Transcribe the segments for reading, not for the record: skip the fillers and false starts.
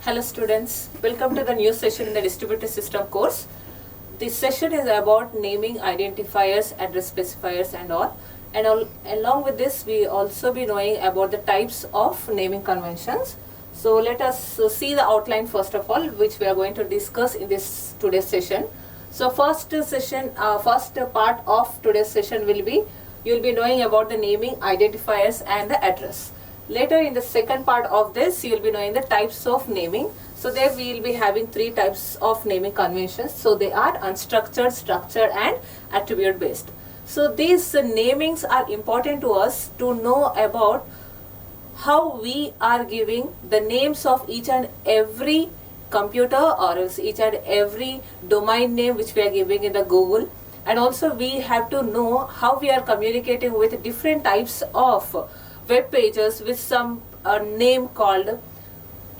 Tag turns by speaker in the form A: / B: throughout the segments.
A: Hello students, welcome to the new session in the distributed system course. This session is about naming identifiers, address specifiers and all. Along with this we also be knowing about the types of naming conventions. So let us see the outline first of all, which we are going to discuss in this today's session. So first part of today's session will be, you will be knowing about the naming identifiers and the address. Later in the second part of this, you will be knowing the types of naming. So there we will be having three types of naming conventions. So they are unstructured, structured and attribute based. So these namings are important to us to know about how we are giving the names of each and every computer or else each and every domain name which we are giving in the Google. And also we have to know how we are communicating with different types of web pages with some name called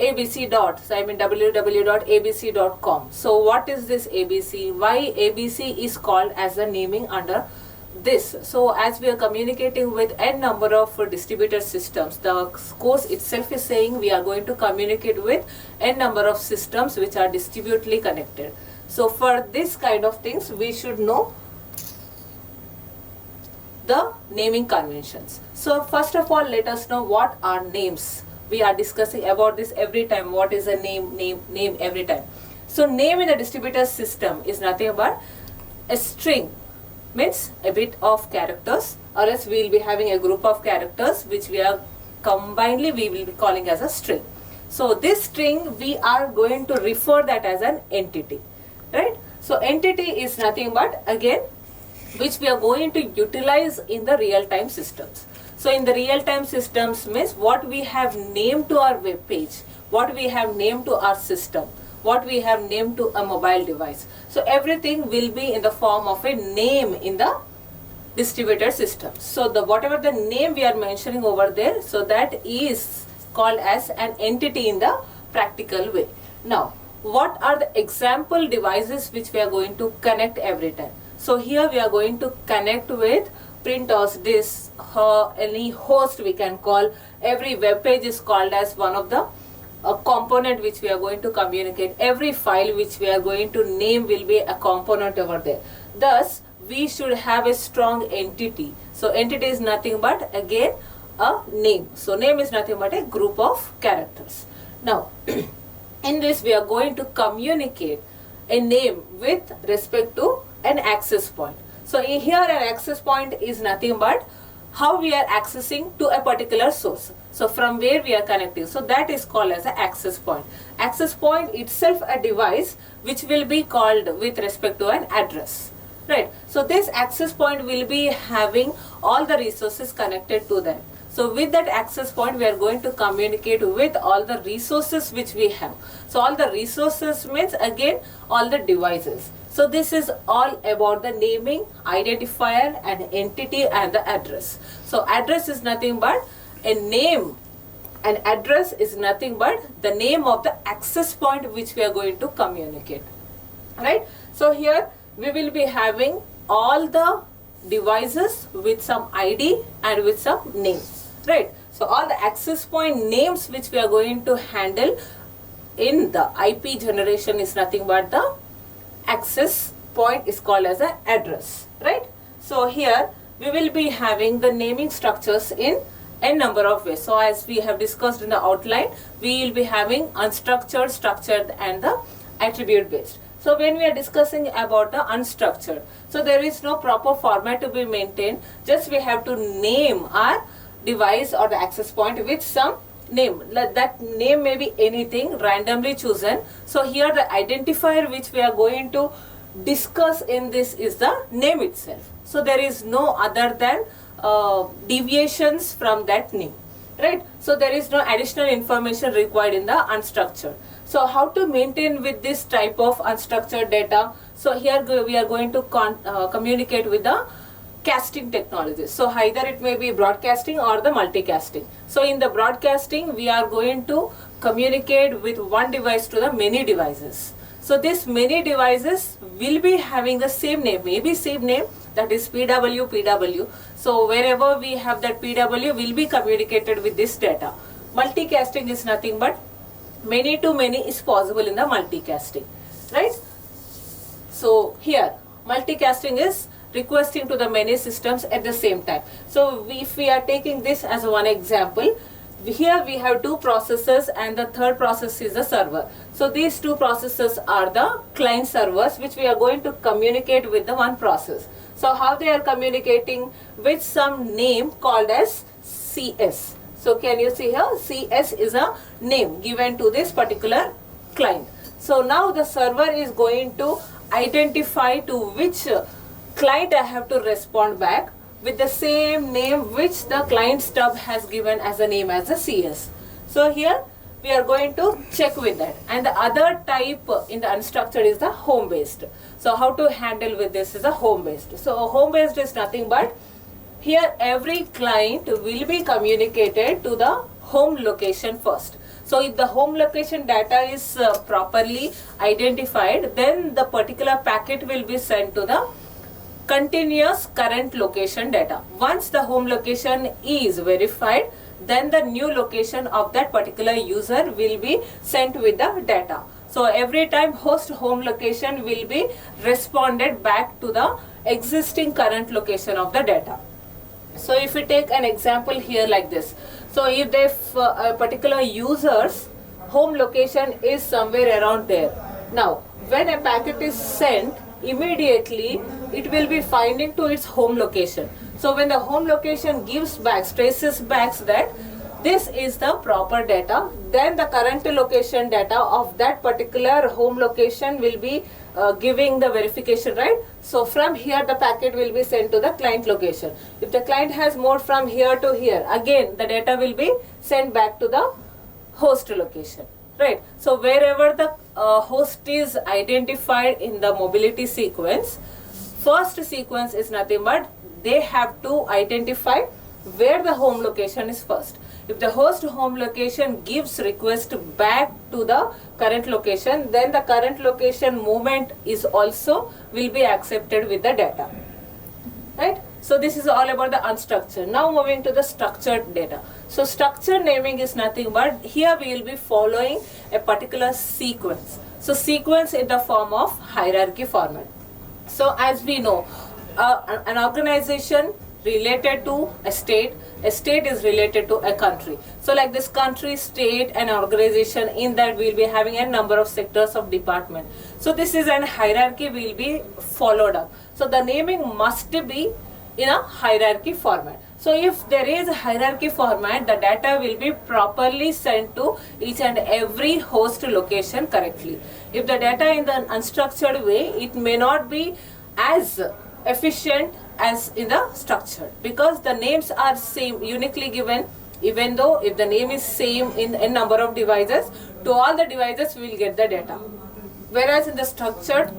A: ABC dot, so I mean www.abc.com. So what is this ABC? Why ABC is called as a naming under this? So as we are communicating with n number of distributed systems, the course itself is saying we are going to communicate with n number of systems which are distributedly connected. So for this kind of things we should know the naming conventions. So first of all, let us know what are names. We are discussing about this every time. What is a name every time. So name in a distributed system is nothing but a string, means a bit of characters, or else we will be having a group of characters which we are combinedly we will be calling as a string. So this string we are going to refer that as an entity, right? So entity is nothing but again which we are going to utilize in the real-time systems. So in the real-time systems means what we have named to our web page, what we have named to our system, what we have named to a mobile device. So everything will be in the form of a name in the distributed system. So the whatever the name we are mentioning over there, so that is called as an entity in the practical way. Now, what are the example devices which we are going to connect every time? So here we are going to connect with printers, disk, any host we can call. Every web page is called as one of the component which we are going to communicate. Every file which we are going to name will be a component over there. Thus, we should have a strong entity. So entity is nothing but again a name. So name is nothing but a group of characters. Now, in this we are going to communicate a name with respect to an access point. So here an access point is nothing but how we are accessing to a particular source. So from where we are connecting. So that is called as an access point. Access point itself a device which will be called with respect to an address. Right. So this access point will be having all the resources connected to them. So with that access point we are going to communicate with all the resources which we have. So all the resources means again all the devices. So this is all about the naming, identifier and entity and the address. So address is nothing but a name, and address is nothing but the name of the access point which we are going to communicate. Right. So here we will be having all the devices with some ID and with some names. Right. So all the access point names which we are going to handle in the IP generation is nothing but the access point is called as an address, right? So here we will be having the naming structures in n number of ways. So as we have discussed in the outline, we will be having unstructured, structured and the attribute based. So when we are discussing about the unstructured, so there is no proper format to be maintained, just we have to name our device or the access point with some name. That name may be anything randomly chosen. So here the identifier which we are going to discuss in this is the name itself. So there is no other than deviations from that name, right? So there is no additional information required in the unstructured. So how to maintain with this type of unstructured data? So here we are going to communicate with the casting technologies. So either it may be broadcasting or the multicasting. So in the broadcasting we are going to communicate with one device to the many devices. So this many devices will be having the same name, maybe same name, that is PW. So wherever we have that PW will be communicated with this data. Multicasting is nothing but Many to many is possible in the multicasting, right? So here multicasting is requesting to the many systems at the same time. So if we are taking this as one example, here we have two processes and the third process is the server. So these two processes are the client servers which we are going to communicate with the one process. So how they are communicating? With some name called as CS. So can you see here, CS is a name given to this particular client. So now the server is going to identify to which client I have to respond back with the same name which the client stub has given as a name as a CS. So here we are going to check with that. And the other type in the unstructured is the home based. So how to handle with this is a home based. So home based is nothing but here every client will be communicated to the home location first. So if the home location data is properly identified, then the particular packet will be sent to the continuous current location data. Once the home location is verified, then the new location of that particular user will be sent with the data. So every time host home location will be responded back to the existing current location of the data. So if we take an example here like this, so if a particular user's home location is somewhere around there. Now when a packet is sent, immediately it will be finding to its home location. So when the home location gives back, traces back that this is the proper data, then the current location data of that particular home location will be giving the verification, right? So from here the packet will be sent to the client location. If the client has moved from here to here, again the data will be sent back to the host location, right? So wherever the host is identified in the mobility sequence, first sequence is nothing but they have to identify where the home location is first. If the host home location gives request back to the current location, then the current location movement is also will be accepted with the data, right? So this is all about the unstructured. Now moving to the structured data. So structured naming is nothing but here we will be following a particular sequence. So sequence in the form of hierarchy format. So as we know, an organization related to a state is related to a country. So like this country, state and organization, in that we will be having a number of sectors of department. So this is an hierarchy will be followed up. So the naming must be in a hierarchy format. So if there is a hierarchy format, the data will be properly sent to each and every host location correctly. If the data in the unstructured way, it may not be as efficient as in the structured, because the names are same, uniquely given, even though if the name is same in a number of devices, to all the devices we will get the data. Whereas in the structured,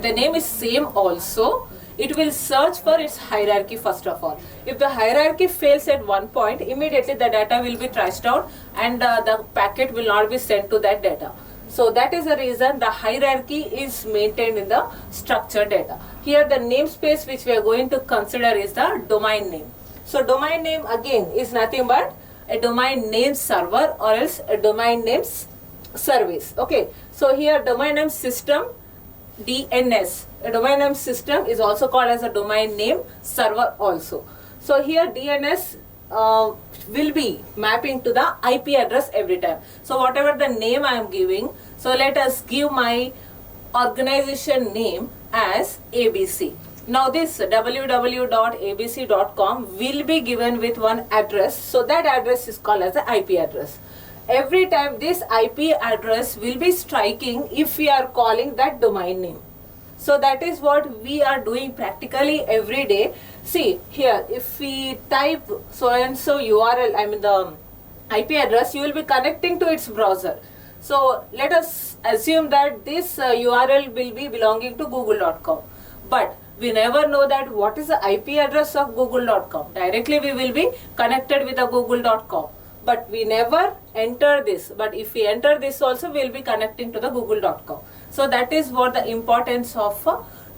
A: the name is same also, it will search for its hierarchy first of all. If the hierarchy fails at one point, immediately the data will be trashed out and the packet will not be sent to that data. So that is the reason the hierarchy is maintained in the structured data. Here the namespace which we are going to consider is the domain name. So domain name again is nothing but a domain name server or else a domain name service. Okay, so here domain name system, DNS, a domain name system is also called as a domain name server also. So here DNS will be mapping to the IP address every time. So whatever the name I am giving, so let us give my organization name as ABC. Now this www.abc.com will be given with one address, so that address is called as the IP address. Every time this IP address will be striking if we are calling that domain name. So that is what we are doing practically every day. See here, if we type so and so URL, I mean the IP address, you will be connecting to its browser. So let us assume that this URL will be belonging to google.com, but we never know that what is the IP address of google.com. Directly we will be connected with the google.com, but we never enter this. But if we enter this also, we will be connecting to the google.com. So that is what the importance of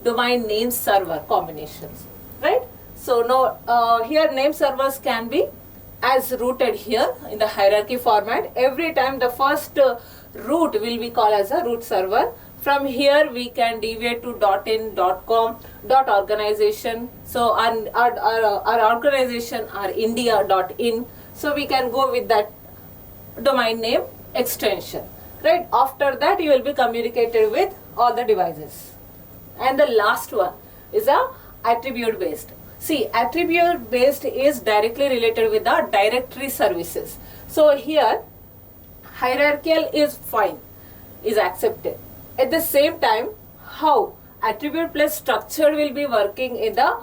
A: domain name server combinations, right? So now here name servers can be as rooted here in the hierarchy format. Every time the first root will be called as a root server. From here we can deviate to .in, .com, .organization. So our organization are India.in. So we can go with that domain name extension. Right? After that you will be communicated with all the devices. And the last one is a attribute based. See, attribute based is directly related with the directory services. So here hierarchical is fine, is accepted. At the same time, how attribute plus structure will be working in the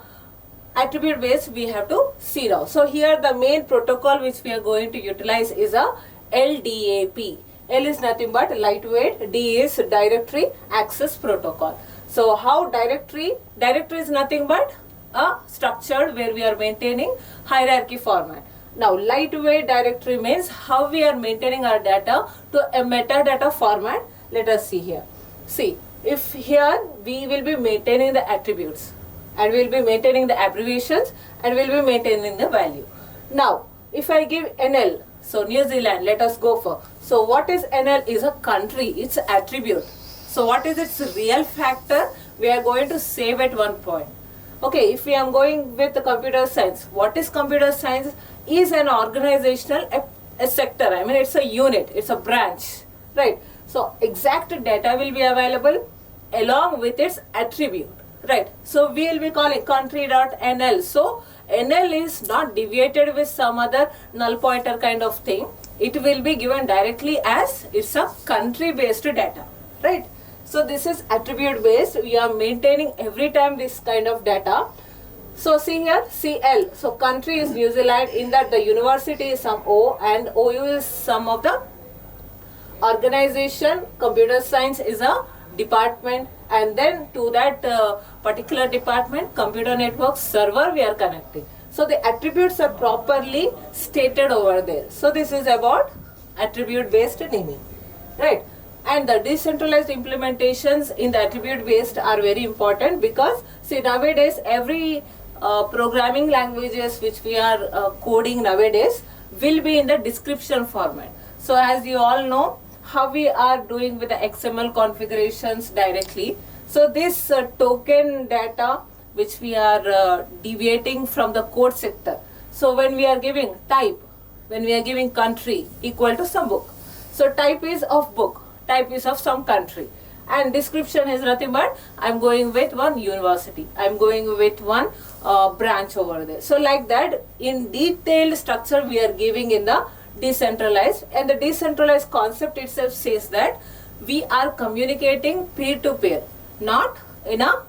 A: attribute based, we have to see now. So here the main protocol which we are going to utilize is a LDAP. L is nothing but lightweight, D is directory access protocol. So how directory is nothing but a structure where we are maintaining hierarchy format. Now lightweight directory means how we are maintaining our data to a metadata format. Let us see here. See, if here we will be maintaining the attributes and we will be maintaining the abbreviations and we will be maintaining the value. Now if I give NL, so New Zealand, let us go for. So what is NL? Is a country, it's attribute. So what is its real factor? We are going to save at one point. Okay, if we are going with the computer science, what is computer science? Is an organizational a sector. I mean, it's a unit, it's a branch, right? So exact data will be available along with its attribute, right? So we will be calling country.nl. So NL is not deviated with some other null pointer kind of thing. It will be given directly as it's a country based data, right? So this is attribute based. We are maintaining every time this kind of data. So see here, CL. So country is New Zealand. In that the university is some O and OU is some of the organization. Computer science is a department, and then to that particular department computer network server we are connecting. So the attributes are properly stated over there. So this is about attribute based naming, right? And the decentralized implementations in the attribute based are very important because see nowadays every programming languages which we are coding nowadays will be in the description format. So as you all know how we are doing with the XML configurations directly. So this token data which we are deviating from the code sector. So when we are giving type, when we are giving country equal to some book. So type is of book, type is of some country, and description is nothing but I'm going with one university, I'm going with one branch over there. So like that in detailed structure we are giving in the decentralized, and the decentralized concept itself says that we are communicating peer to peer, not in a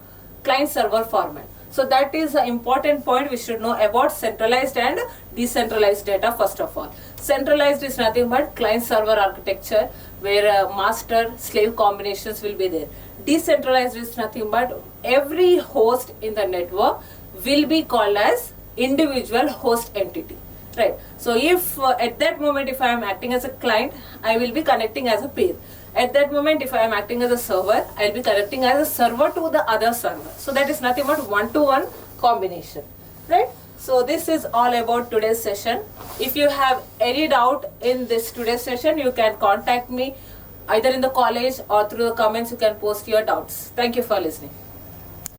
A: client server format. So that is an important point we should know about centralized and decentralized data. First of all, centralized is nothing but client server architecture where master slave combinations will be there. Decentralized is nothing but every host in the network will be called as individual host entity, right? So if at that moment if I am acting as a client, I will be connecting as a peer. At that moment if I am acting as a server, I will be connecting as a server to the other server. So that is nothing but one-to-one combination, right? So this is all about today's session. If you have any doubt in this today's session, you can contact me either in the college or through the comments. You can post your doubts. Thank you for listening.